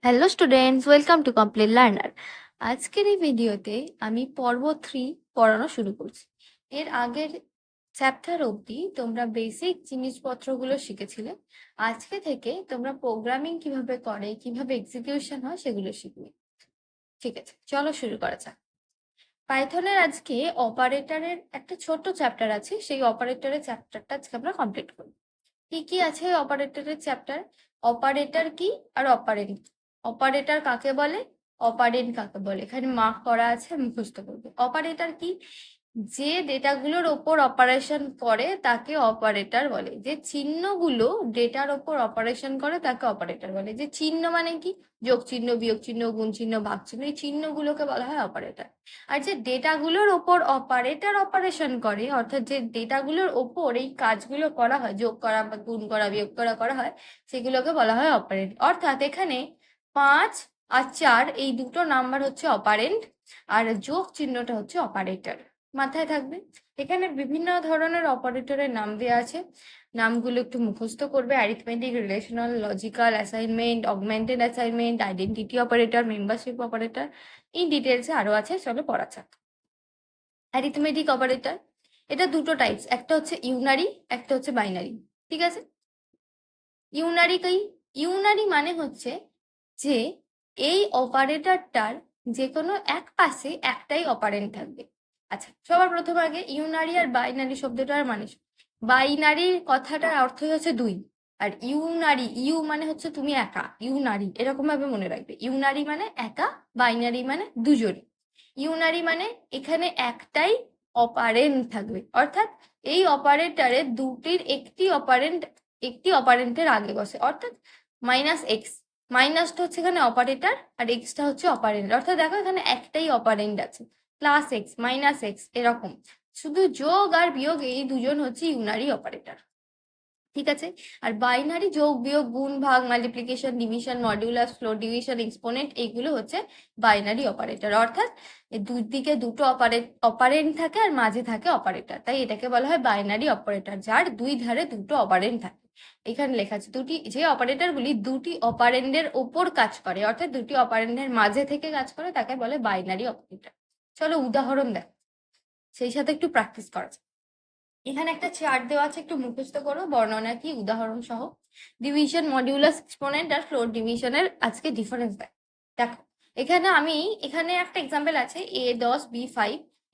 Hello students, welcome to complete learner. আজকের এই ভিডিওতে আমি পর্ব 3 পড়ানো শুরু করছি। এর আগের চ্যাপ্টার অবধি তোমরা বেসিক জিনিসপত্রগুলো শিখেছিলে। আজকে থেকে তোমরা প্রোগ্রামিং কিভাবে করে, কিভাবে এক্সিকিউশন হয় সেগুলো শিখবে। ঠিক আছে, চলো শুরু করা যাক। পাইথনের আজকে অপারেটরের একটা ছোট্ট চ্যাপ্টার আছে, সেই অপারেটরের চ্যাপ্টারটা আজকে আমরা কমপ্লিট করব। কি কি আছে অপারেটরের চ্যাপ্টার? অপারেটর কি আর অপারেন্ট। অপারেটর কাকে বলে, অপারেন্ট কাকে বলে, এখানে মার্ক করা আছে, মুখস্থ করবে। অপারেটর কি? যে ডেটাগুলোর ওপর অপারেশন করে তাকে অপারেটর বলে। যে চিহ্নগুলো ডেটার ওপর অপারেশন করে তাকে অপারেটর বলে। যে চিহ্ন মানে কি? যোগ চিহ্ন, বিয়োগ চিহ্ন, গুণ চিহ্ন, ভাগ চিহ্ন, এই চিহ্নগুলোকে বলা হয় অপারেটর। আর যে ডেটাগুলোর ওপর অপারেটর অপারেশন করে, অর্থাৎ যে ডেটাগুলোর ওপর এই কাজগুলো করা হয়, যোগ করা বা গুণ করা, বিয়োগ করা হয়, সেগুলোকে বলা হয় অপারেন্ট। অর্থাৎ এখানে 5 আর 4 এই দুটো নাম্বার হচ্ছে অপারেন্ট, আর যোগ চিহ্নটা হচ্ছে অপারেটর। মাথায় থাকবে। এখানে বিভিন্ন ধরনের অপারেটরের নাম দেওয়া আছে, নামগুলো একটু মুখস্থ করবে। Arithmetic, relational, logical, assignment, augmented assignment, identity operator, membership operator, in ডিটেলসে আরো আছে, চলো পড়া যাক। অ্যারিথমেটিক অপারেটর, এটা দুটো টাইপস, একটা হচ্ছে ইউনারি, একটা হচ্ছে বাইনারি। ঠিক আছে। ইউনারি কি? ইউনারি মানে হচ্ছে যে এই অপারেটরটার যে কোনো এক পাশে একটাই অপারেন্ট থাকবে। আচ্ছা, সবার প্রথম আগে ইউনারি আর বাইনারি শব্দটার মানে। বাইনারির কথাটার অর্থই হচ্ছে দুই, আর ইউনারি, ইউ মানে হচ্ছে তুমি একা, ইউনারি এরকম ভাবে মনে রাখবে। ইউনারি মানে একা, বাইনারি মানে দুজন। ইউনারি মানে এখানে একটাই অপারেন্ট থাকবে, অর্থাৎ এই অপারেটরে দুটির একটি অপারেন্টের আগে বসে, অর্থাৎ -x। মাইনাসটা হচ্ছে এখানে অপারেটর আর এক্সটা হচ্ছে অপারেন্ট, অর্থাৎ দেখো এখানে একটাই অপারেন্ট আছে, +x, -x এরকম। শুধু যোগ আর বিয়োগ এই দুজন হচ্ছে ইউনারি অপারেটর। ঠিক আছে। আর বাইনারি যোগ, বিয়োগ, গুণ, ভাগ, multiplication, division, modulus, float, division, exponent, এইগুলো হচ্ছে বাইনারি অপারেটর। অর্থাৎ দুই দিকে দুটো অপারেন্ট থাকে আর মাঝে থাকে অপারেটর, তাই এটাকে বলা হয় বাইনারি অপারেটর, যার দুই ধারে দুটো অপারেন্ট থাকে। এখানে লেখা আছে দুটি, যে অপারেটরগুলি দুটি অপারেন্ডের ওপর কাজ করে, অর্থাৎ দুটি অপারেন্ডের মাঝে থেকে কাজ করে, তাকে বলে বাইনারি অপারেটর। চলো উদাহরণ দেখ, সেই সাথে একটু প্র্যাকটিস করা যায়। এখানে একটা চার্ট দেওয়া আছে, একটু মুখস্থ করো বর্ণনা কি, উদাহরণ সহ। ডিভিশন, মডিউলাস, এক্সপোনেন্ট আর ফ্লোট ডিভিশনের আজকে ডিফারেন্স দেয়। দেখো এখানে একটা এক্সাম্পল আছে a10b5।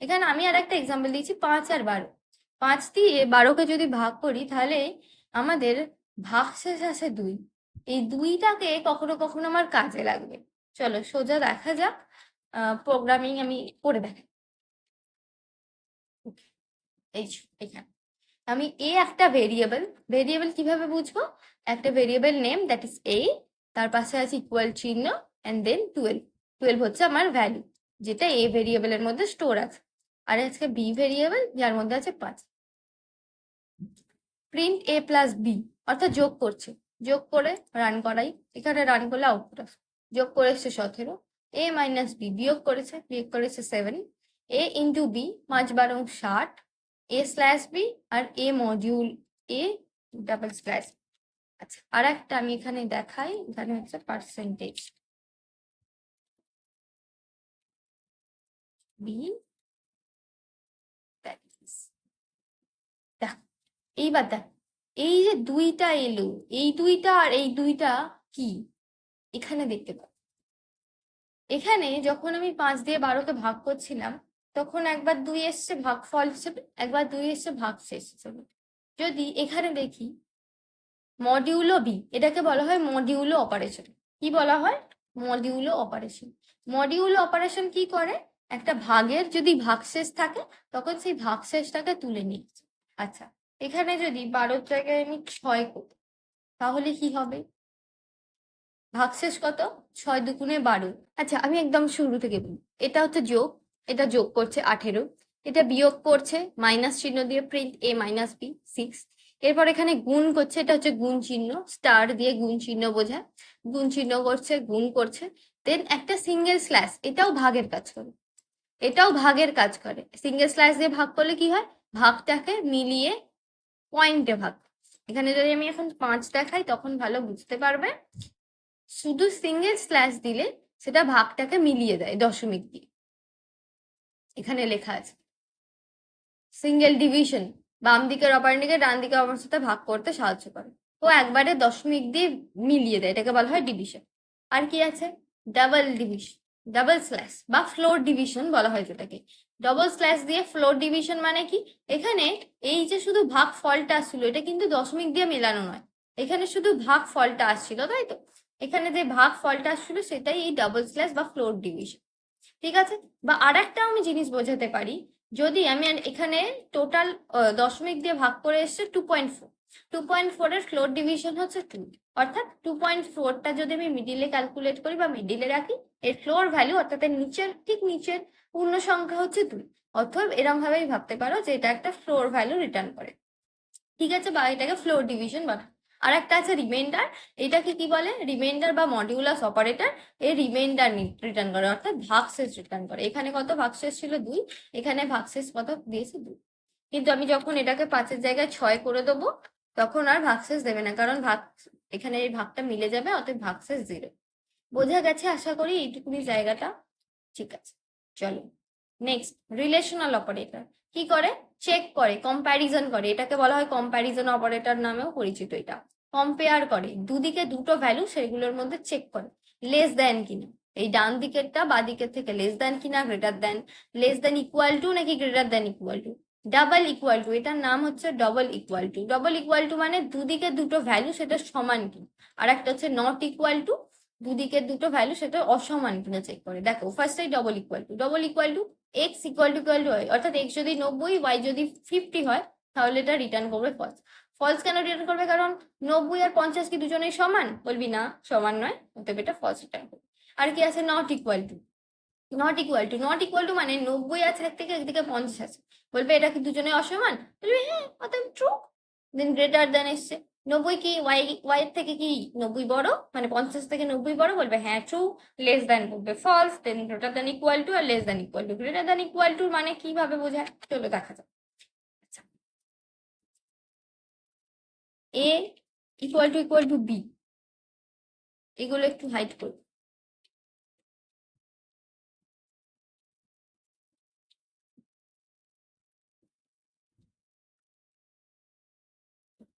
এখানে আমি আর একটা এক্সাম্পল দিয়েছি 5 আর 12। 5 দিয়ে 12কে যদি ভাগ করি তাহলে আমাদের ভাগশেষ আছে 2। এই 2টাকে কখনো কখনো আমার কাজে লাগবে। চলো সোজা দেখা যাক, প্রোগ্রামিং আমি করে দেখাই। এই এখানে আমি একটা ভেরিয়েবল, ভেরিয়েবল কিভাবে বুঝবো? একটা ভেরিয়েবল নেম দ্যাট ইজ তার পাশে আছে ইকুয়াল চিহ্ন, অ্যান্ড দেন 12। 12 হচ্ছে আমার ভ্যালু, যেটা ভেরিয়েবলের মধ্যে স্টোর আছে। আর আজকে বি ভেরিয়েবল, যার মধ্যে আছে 5। প্রিন্ট a+b, অর্থাৎ যোগ করছে। যোগ করে রান করাই, এখানে রান করলে আউটপুট আসে। যোগ করেছে 17, a-b বিয়োগ করেছে 7, a × b 5 × 12 = 60, a/b R a/। আচ্ছা, আর একটা আমি এখানে দেখাই, এখানে হচ্ছে পার্সেন্টেজ b। দেখ, এইবার দেখ, এই যে দুইটা এলো, এই দুইটা আর এই দুইটা কি এখানে দেখতে পাবো। এখানে যখন আমি 5 দিয়ে 12কে ভাগ করছিলাম, তখন একবার 2 এসছে ভাগফল হিসেবে, একবার 2 এসছে ভাগশেষ হিসেবে। যদি এখানে দেখি মডিউলো বি, এটাকে বলা হয় মডিউলো অপারেশন। কি বলা হয়? Modulo operation. মডিউলো অপারেশন কি করে? একটা ভাগের যদি ভাগশেষ থাকে, তখন সেই ভাগশেষটাকে তুলে নিচ্ছে। আচ্ছা, এখানে যদি 12 জায়গায় আমি 6 করি, তাহলে কি হবে? ভাগশেষ কত? 6×2 = 12। আচ্ছা, আমি একদম শুরু থেকে বলি। এটা হচ্ছে যোগ, এটা যোগ করছে 18, এটা বিয়োগ করছে মাইনাস চিহ্ন দিয়ে, প্রিন্ট a-b 6। এরপর এখানে গুণ করছে, এটা হচ্ছে গুণ চিহ্ন, স্টার দিয়ে গুণ চিহ্ন বোঝায়। গুণ চিহ্ন করছে, গুণ করছে, দেন একটা সিঙ্গেল স্ল্যাশ, এটাও ভাগের কাজ করে, এটাও ভাগের কাজ করে। সিঙ্গেল স্ল্যাশ দিয়ে ভাগ করলে কি হয়? ভাগটাকে মিলিয়ে পয়েন্টে ভাগ। এখানে যদি আমি এখন 5 দেখাই তখন ভালো বুঝতে পারবে। শুধু সিঙ্গেল স্ল্যাশ দিলে সেটা ভাগটাকে মিলিয়ে দেয় দশমিক দিয়ে। এখানে লেখা আছে সিঙ্গেল ডিভিশন বাম দিকের অপারেন্ডকে ডান দিকের অপারেন্ডের সাথে ভাগ করতে সাহায্য করে। ও একবারে দশমিক দিয়ে মিলিয়ে দেয়, এটাকে বলা হয় ডিভিশন। আর কি আছে? ডাবল ডিভিশন, ডাবল স্ল্যাশ বা ফ্লোর ডিভিশন বলা হয় যেটাকে। ডবল স্ল্যাশ দিয়ে ফ্লোর ডিভিশন মানে কি? এখানে এই যে শুধু ভাগ ফলটা আসছিল, এটা কিন্তু দশমিক দিয়ে মেলানো নয়, এখানে শুধু ভাগ ফলটা আসছিল, তাই তো? এখানে যে ভাগ ফলটা আসছিল সেটাই এই ডাবল স্ল্যাশ বা ফ্লোর ডিভিশন। ঠিক আছে? বা আর একটা আমি জিনিস বোঝাতে পারি, যদি আমি এখানে টোটাল দশমিক দিয়ে ভাগ করে এসছে 2.4, 2.4 এর ফ্লোর ডিভিশন হচ্ছে 2, অর্থাৎ 2.4টা যদি আমি মিডিলে ক্যালকুলেট করি বা মিডিলে রাখি, এর ফ্লোর ভ্যালু অর্থাৎ এর নিচের ঠিক নিচের পূর্ণ সংখ্যা হচ্ছে 2। অথবা এরকম ভাবেই ভাবতে পারো যে এটা একটা ফ্লোর ভ্যালু রিটার্ন করে। ঠিক আছে? বা এটাকে ফ্লোর ডিভিশন বলা। আর একটা আছে রিমাইন্ডার। এটাকে কি বলে? রিমাইন্ডার বা মডিউলাস অপারেটর এর রিমাইন্ডার রিটার্ন করে, অর্থাৎ ভাগশেষ রিটার্ন করে। এখানে কত ভাগশেষ ছিল? 2, এখানে ভাগশেষ কত দিয়েছে? 2। কিন্তু আমি যখন এটাকে 5-এর জায়গায় 6 করে দেবো, তখন আর ভাগশেষ দেবে না, কারণ এখানে এই ভাগটা মিলে যাবে, অতএব ভাগশেষ 0। বোঝা গেছে আশা করি এইটুকুনি জায়গাটা? ঠিক আছে, চলো নেক্সট। রিলেশনাল অপারেটর কি করে? চেক করে, কম্প্যারিজন করে, এটাকে বলা হয় কম্প্যারিজন অপারেটর নামেও পরিচিত। এটা কম্পেয়ার করে, দুদিকে দুটো ভ্যালু সেগুলোর মধ্যে চেক করে লেস দেন কিনা, এই ডান দিকেরটা বা দিকের থেকে লেস দেন কিনা, greater than, less than equal to নাকি greater than equal to, double equal to, এটার নাম হচ্ছে double equal to. Double equal to মানে দুদিকে দুটো ভ্যালু সেটা সমান কিনা। আর একটা হচ্ছে নট ইকুয়াল টু, দুদিকের দুটো ভ্যালু সেটা অসমান কিনা চেক করে। দেখো ফার্স্টে double equal to, double equal to x equal two হয়, অর্থাৎ এক্স যদি 90 ওয়াই যদি 50 হয়, তাহলে এটা রিটার্ন করবে ফলস। ফলস কেন রিটার্ন করবে? কারণ 90 আর 50 কি দুজনেই সমান? বলবি না, সমান নয়, অতএব এটা ফলস রিটার্ন করবে। আর কি আছে? Not equal two. Not equal two, not equal to মানে 90 আছে একদিকে, একদিকে 50 আছে, বলবে এটা কি দুজনে অসমান? বলবে হ্যাঁ, অতএব ট্রু। দেন গ্রেটার দেন এসছে, 90 কি ওয়াই এর থেকে কি 90 বড়, মানে 50 থেকে 90 বড়? বলবে হ্যাঁ ট্রু। লেস দেন বলবে false. Then greater than equal to আর less than equal to. Greater than equal to মানে কিভাবে বোঝায় চলো দেখা যাক। আচ্ছা, এ ইকুয়াল টু বি, এগুলো একটু হাইড করো।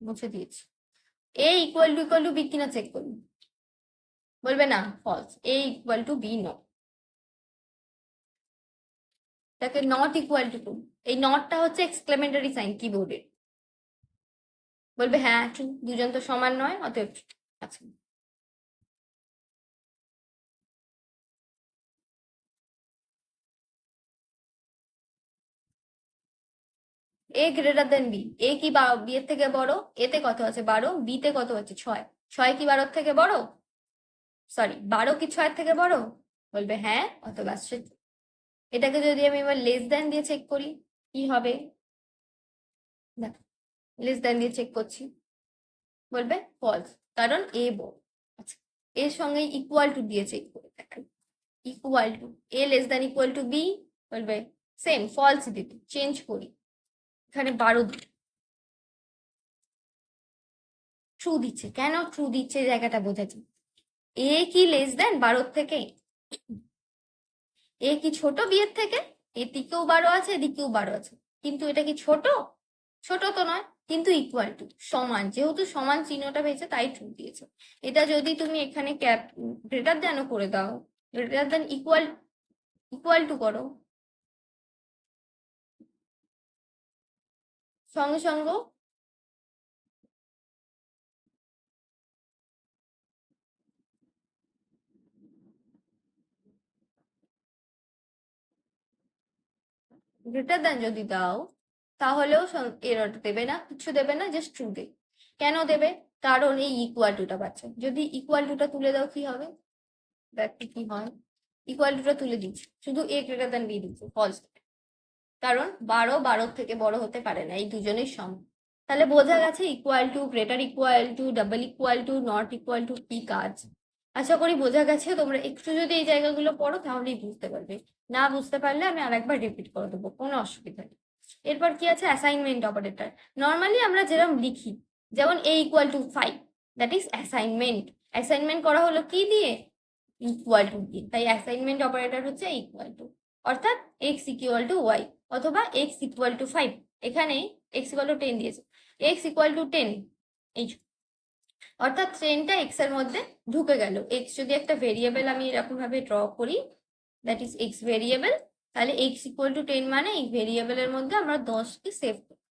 মুছে দিয়েছি। এ ইকুয়াল টু বি কিনা চেক করুন, বলবে না false, A equal to B no. তাকে নট ইকুয়াল টু, এই নটটা হচ্ছে এক্সক্লেমেটরি সাইন কিবোর্ডে, বলবে হ্যাঁ ট্রু, দুজন তো সমান নয়, অতএব আচ্ছা। এ গ্রেটার দেন বি, এ কি বি এর থেকে বড়? এতে কত আছে? 12, বিতে কত আছে? 6, 6 কি 12 থেকে বড়? সরি, 12 কি 6 থেকে বড়? বলবে হ্যাঁ, অথবা এটাকে যদি আমি এবার লেস দেন দিয়ে চেক করি, কি হবে? দেখো লেস দেন দিয়ে চেক করছি, বলবে ফলস, কারণ এ বড়। আচ্ছা, এর সঙ্গে ইকুয়াল টু দিয়ে চেক করে দেখাই, equal to, A less than equal to B, বলবে সেম ফলস দিতে, চেঞ্জ করি, এখানে 12 ট্রু দিচ্ছে। কেন ট্রু দিচ্ছে জায়গাটা বোঝাচ্ছি। এ কি লেস দেন 12 থেকে? এ কি ছোট বিয়ের থেকে? এদিকেও 12 আছে, এদিকেও 12 আছে, কিন্তু এটা কি ছোট? ছোট তো নয়, কিন্তু ইকুয়াল টু সমান, যেহেতু সমান চিহ্নটা পেয়েছে তাই ট্রু দিয়েছে। এটা যদি তুমি এখানে ক্যাপ গ্রেটার দেনও করে দাও, greater than equal equal to করো, সঙ্গে সঙ্গে গ্রেটার দেন যদি দাও, তাহলেও এররটা দেবে না, কিছু দেবে না, জাস্ট ট্রু দেবে। কেন দেবে? কারণ এই ইকুয়াল টুটা পাচ্ছে। যদি ইকুয়াল টুটা তুলে দাও কি হবে? দেখো কি হয়। ইকুয়াল টুটা তুলে দিচ্ছি, শুধু এ গ্রেটার দেন বি দিচ্ছি, ফলস। কারণ 12 থেকে বড় হতে পারে না, এই দুজনের সমান। তাহলে বোঝা গেছে equal to, greater equal to, double equal two, not equal two কি কাজ। আশা করি বোঝা গেছে। তোমরা একটু যদি এই জায়গাগুলো পড়ো তাহলেই বুঝতে পারবে, না বুঝতে পারলে আমি আরেকবার রিপিট করে দেবো, কোনো অসুবিধা নেই। এরপর কি আছে? Assignment operator. নর্মালি আমরা যেরকম লিখি, যেমন a equal to 5, that is assignment. Assignment করা হলো কি দিয়ে? ইকুয়াল টু দিয়ে। তাই অ্যাসাইনমেন্ট অপারেটর হচ্ছে ইকুয়াল টু, অর্থাৎ এক্স ইকুয়াল টু ওয়াই অথবা এক্স ইকুয়াল টু 5। এখানে এক্স ইকুয়াল টু 10 দিয়েছে, এক্স ইকুয়াল টু 10, এই অর্থাৎ 10টা এক্স এর মধ্যে ঢুকে গেল। এক্স যদি একটা ভেরিয়েবল আমি এরকম ভাবে ড্র করি, দ্যাট ইজ এক্স ভেরিয়েবল, তাহলে এক্স ইকুয়াল টু 10 মানে এই ভেরিয়েবলের মধ্যে আমরা 10কে সেভ করি।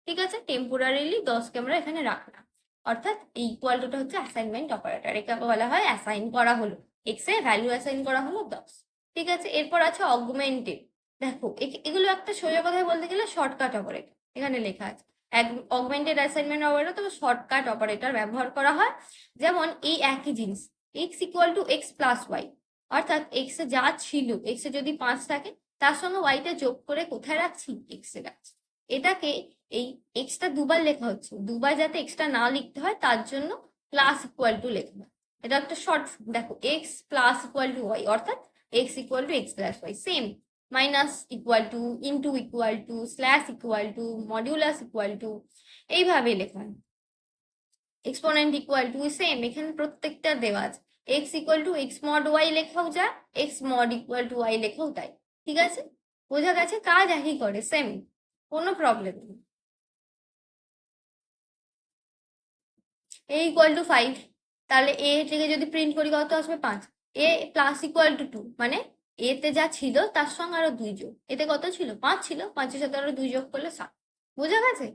ঠিক আছে, টেম্পোরারিলি 10কে আমরা এখানে রাখলাম, অর্থাৎ এই ইকুয়াল টুটা হচ্ছে অ্যাসাইনমেন্ট অপারেটর। একে বলা হয় অ্যাসাইন করা হলো, এক্স এর ভ্যালু অ্যাসাইন করা হলো 10। ঠিক আছে, এরপর আছে অগমেন্টেড। দেখো এগুলো একটা সোজা কথায় বলতে গেলে শর্টকাট অপারেটর এখানে লেখা আছে। অগমেন্টেড অ্যাসাইনমেন্ট অপারেটর তবে শর্টকাট অপারেটর ব্যবহার করা হয়। যেমন এই একই জিনিস, X equal to x plus Y, অর্থাৎ এক্স এ যা ছিল, এক্স এ যদি 5 থাকে তার সঙ্গে ওয়াইটা যোগ করে কোথায় রাখছি? এক্স এ রাখছি। এটাকে এই এক্সটা দুবার লেখা হচ্ছে, দুবার যাতে এক্সটা না লিখতে হয় তার জন্য প্লাস ইকুয়াল টু লেখা হয়। এটা একটা শর্ট, দেখো x plus equal to y, অর্থাৎ x equal to x plus y. Same minus equal to, into equal to, slash equal to, modulus equal to, এইভাবে লেখা হয়। এক্সপোনেন্ট ইকুয়াল টু সেম, এখানে প্রত্যেকটা দেওয়া আছে। X equal to X mod Y লেখাও যা, X mod equal to Y লেখাও তাই। ঠিক আছে, বোঝা গেছে? কাজ একই করে, সেম, কোনো প্রবলেম নেই। এ ইকুয়াল টু 5, তাহলে এ থেকে যদি প্রিন্ট করি কত আসবে? 5। এ প্লাস ইকুয়াল টু 2, মানে এতে যা ছিল তার সঙ্গে আরো 2 যোগ। এতে কত ছিল? 5 ছিল, 5-এর সাথে আরো 2 যোগ করলে 7। বোঝা গেছে?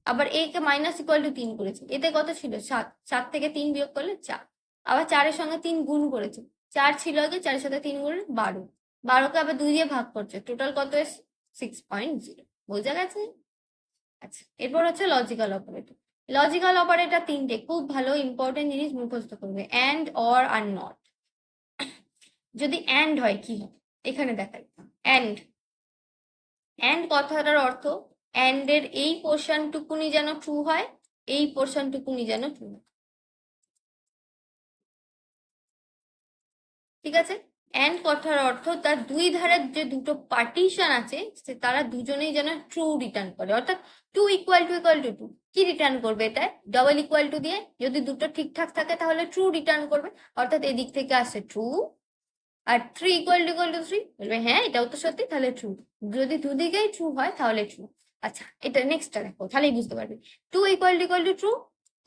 আবার এ কে মাইনাস ইকুয়াল টু 3 করেছে, এতে কত ছিল? 7, 7 থেকে 3 বিয়োগ করলে 4। আবার 4-এর সঙ্গে 3 গুণ করেছে, 4 ছিল আগে, 4-এর সাথে 3 গুণ 12, 12কে আবার 2 দিয়ে ভাগ করছে, টোটাল কত এসে? 6.0। বোঝা গেছে? আচ্ছা, এরপর হচ্ছে লজিক্যাল অপারেটর। লজিক্যাল অপারেটর 3টে খুব ভালো ইম্পর্টেন্ট জিনিস মুখস্থ করবে, অ্যান্ড, অর আর নট। যদি অ্যান্ড হয় কি হয় এখানে দেখাই। অ্যান্ড, অ্যান্ড কথাটার অর্থ অ্যান্ড এর এই পোর্শনটুকুনি যেন ট্রু হয়, এই পোর্শনটুকুনি যেন ট্রু হয়। ঠিক আছে, অ্যান্ড কথার অর্থ তার দুই ধারের যে দুটো পার্টিশন আছে তারা দুজনেই যেন ট্রু রিটার্ন করে, অর্থাৎ 2 ইকুয়াল টু 2 কি রিটার্ন করবে? এটা ডবল ইকুয়াল টু দিয়ে যদি দুটো ঠিকঠাক থাকে তাহলে ট্রু রিটার্ন করবে, অর্থাৎ এদিক থেকে আসে ট্রু। আর 3 ইকুয়াল টু 3 বলবে হ্যাঁ এটাও তো সত্যি, তাহলে ট্রু। যদি দুদিকেই ট্রু হয় তাহলে ট্রু। আচ্ছা, এটা নেক্সটটা দেখো, তাহলেই বুঝতে পারবে। 2 ইকুয়াল টু ট্রু,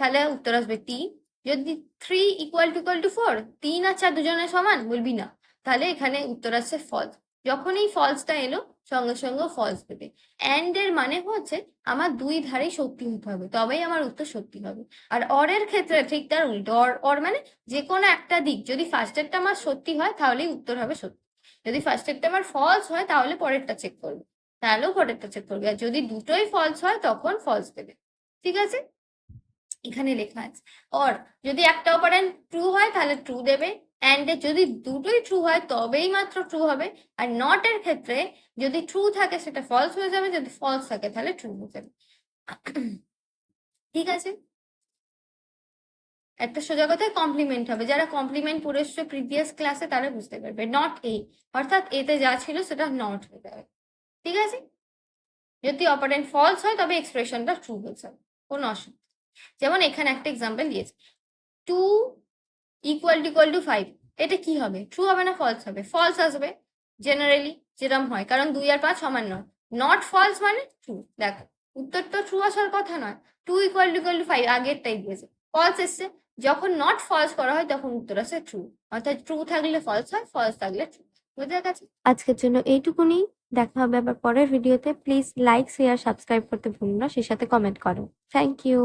তাহলে উত্তর আসবে 3। যদি 3 ইকুয়াল টু 4, 3 আর 4 দুজনের সমান, বলবি না, তাহলে এখানে উত্তর আসছে ফলস। যখনই ফলসটা এলো সঙ্গে সঙ্গে ফলস দেবে। অ্যান্ড এর মানে হচ্ছে আমার দুই ধারেই সত্যি হতে হবে, তবেই আমার উত্তর সত্যি হবে। আর অর এর ক্ষেত্রে ঠিক তার উল্টো, অর মানে যে কোনো একটা দিক, যদি ফার্স্টেরটা আমার সত্যি হয় তাহলেই উত্তর হবে সত্যি, যদি ফার্স্টেরটা আমার ফলস হয় তাহলে পরেরটা চেক করবে, তাহলেও পরেরটা চেক করবে, আর যদি দুটোই ফলস হয় তখন ফলস দেবে। ঠিক আছে, এখানে লেখা আছে। অর যদি একটা অপারেন্ট ট্রু হয় তাহলে ট্রু দেবে, অ্যান্ড যদি দুটোই ট্রু হয় তবেই মাত্র ট্রু হবে। আর নট এর ক্ষেত্রে যদি ট্রু থাকে সেটা ফলস হয়ে যাবে, যদি ফলস থাকে তাহলে ট্রু হয়ে যাবে। ঠিক আছে, একটা সোজা কথায় কমপ্লিমেন্ট হবে, যারা কমপ্লিমেন্ট পড়ে এসছে প্রিভিয়াস ক্লাসে তারা বুঝতে পারবে। নট এ, অর্থাৎ এতে যা ছিল সেটা নট হয়ে যাবে। ঠিক আছে, যদি অপারেন্ট ফলস হয় তবে এক্সপ্রেশনটা ট্রু হয়ে যাবে, কোনো অসুবিধা। যেমন এখানে একটা এক্সাম্পল দিয়েছে, 2 ইকুয়াল টু 5, এটা কি হবে? ট্রু হবে না ফলস হবে? ফলস আসবে জেনারেলি, যেরকম হয়, কারণ 2 আর 5 সমান নয়। নট ফলস মানে ট্রু। দেখো উত্তর তো ট্রু আসার কথা নয়, 2 ইকুয়াল টু 5 আগেরটাই দিয়েছে, ফলস এসছে। যখন নট ফলস করা হয় তখন উত্তর আসে ট্রু, অর্থাৎ ট্রু থাকলে ফলস হয়, ফলস থাকলে ট্রু। বুঝে গেছে? আজকের জন্য এইটুকুনি, দেখা হবে আবার পরের ভিডিওতে। প্লিজ লাইক, শেয়ার, সাবস্ক্রাইব করতে ভুলো না, সেই সাথে কমেন্ট করো। Thank you.